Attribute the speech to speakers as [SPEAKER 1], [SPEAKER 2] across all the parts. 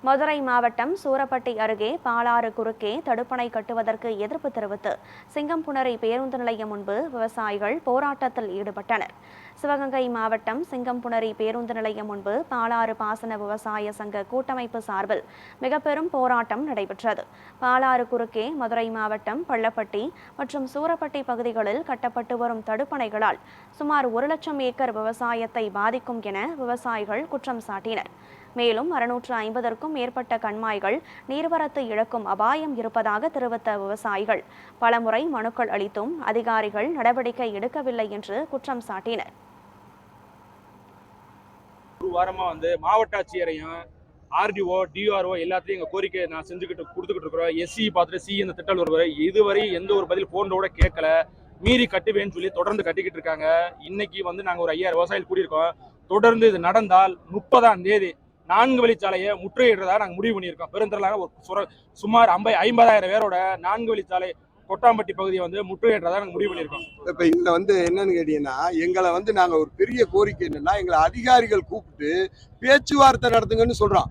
[SPEAKER 1] மதுரை மாவட்டம் சூரப்பட்டி அருகே பாலாறு குறுக்கே தடுப்பணை கட்டுவதற்கு எதிர்ப்பு தெரிவித்து சிங்கம்புணரி பேருந்து நிலையம் முன்பு விவசாயிகள் போராட்டத்தில் ஈடுபட்டனர். சிவகங்கை மாவட்டம் சிங்கம்புணரி பேருந்து நிலையம் முன்பு பாலாறு பாசன விவசாய சங்க கூட்டமைப்பு சார்பில் மிக பெரும் போராட்டம் நடைபெற்றது. பாலாறு குறுக்கே மதுரை மாவட்டம் பள்ளப்பட்டி மற்றும் சூரப்பட்டி பகுதிகளில் கட்டப்பட்டு வரும் தடுப்பணைகளால் சுமார் 1,00,000 ஏக்கர் விவசாயத்தை பாதிக்கும் என விவசாயிகள் குற்றம் சாட்டினர். மேலும் 650க்கும் மேற்பட்ட கண்மாய்கள் நீர்வரத்து இழக்கும் அபாயம் இருப்பதாக தெரிவித்த விவசாயிகள் பலமுறை மனுக்கள் அளித்தும் அதிகாரிகள் நடவடிக்கை எடுக்கவில்லை என்று குற்றம் சாட்டினர்.
[SPEAKER 2] ஒரு வாரமா மாவட்ட ஆட்சியரையும் ஆர்டிஓ டிஆர்ஓ எல்லாத்தையும் எங்க கோரிக்கை நான் கொடுத்துக்கிட்டு இருக்கிறோம். எஸ்சி பார்த்துட்டு சி இந்த திட்டம் ஒருவரை இதுவரை எந்த ஒரு பதில் போனோட கேட்கல. மீறி கட்டுவேன்னு சொல்லி தொடர்ந்து கட்டிக்கிட்டு இருக்காங்க. இன்னைக்கு நாங்க ஒரு 5000 விவசாயிகள் கூடியிருக்கோம். தொடர்ந்து இது நடந்தால் 30ஆம் தேதி 4 வழிச்சாலையை முற்றுகையிடுறதா நாங்கள் முடிவு பண்ணியிருக்கோம். பெருந்திரளாக சுமார் 50,000 பேரோட 4 வழிச்சாலை கொட்டாம்பட்டி பகுதியை முற்றுகையிடுறதா நாங்கள் முடிவு பண்ணியிருக்கோம்.
[SPEAKER 3] இப்ப இதுல என்னன்னு கேட்டீங்கன்னா, எங்களை நாங்க ஒரு பெரிய கோரிக்கை என்னன்னா, எங்களை அதிகாரிகள் கூப்பிட்டு பேச்சுவார்த்தை நடத்துங்கன்னு சொல்றோம்.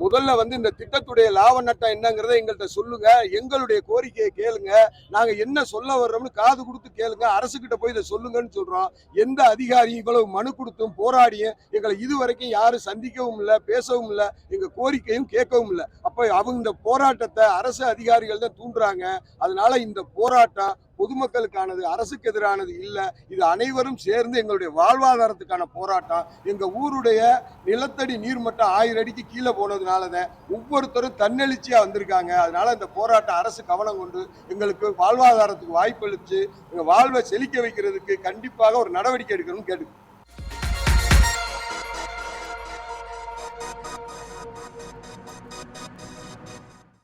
[SPEAKER 3] முதல்ல இந்த திட்டத்துடைய லாப நட்டம் என்னங்கிறத எங்கள்கிட்ட சொல்லுங்க, எங்களுடைய கோரிக்கையை கேளுங்க, நாங்க என்ன சொல்ல வர்றோம்னு காது கொடுத்து கேளுங்க, அரசுகிட்ட போய் இதை சொல்லுங்கன்னு சொல்றோம். எந்த அதிகாரியும் இவ்வளவு மனு கொடுத்தும் போராடியும் எங்களை இதுவரைக்கும் யாரும் சந்திக்கவும் இல்லை, பேசவும் இல்லை, எங்க கோரிக்கையும் கேட்கவும் இல்லை. அப்ப அவங்க இந்த போராட்டத்தை அரசு அதிகாரிகள் தான் தூண்டுறாங்க. அதனால இந்த போராட்டம் பொதுமக்களுக்கானது, அரசுக்கு எதிரானது இல்லை. இது அனைவரும் சேர்ந்து எங்களுடைய வாழ்வாதாரத்துக்கான போராட்டம். எங்க ஊருடைய நிலத்தடி நீர்மட்டம் 1000 அடிக்கு கீழே போனதுனாலதான் ஒவ்வொருத்தரும் தன்னெழுச்சியா வந்திருக்காங்க. அதனால இந்த போராட்டம் அரசு கவனம் கொண்டு எங்களுக்கு வாழ்வாதாரத்துக்கு வாய்ப்பளிச்சு எங்க வாழ்வை செழிக்க வைக்கிறதுக்கு கண்டிப்பாக ஒரு நடவடிக்கை எடுக்கணும்னு கேட்டு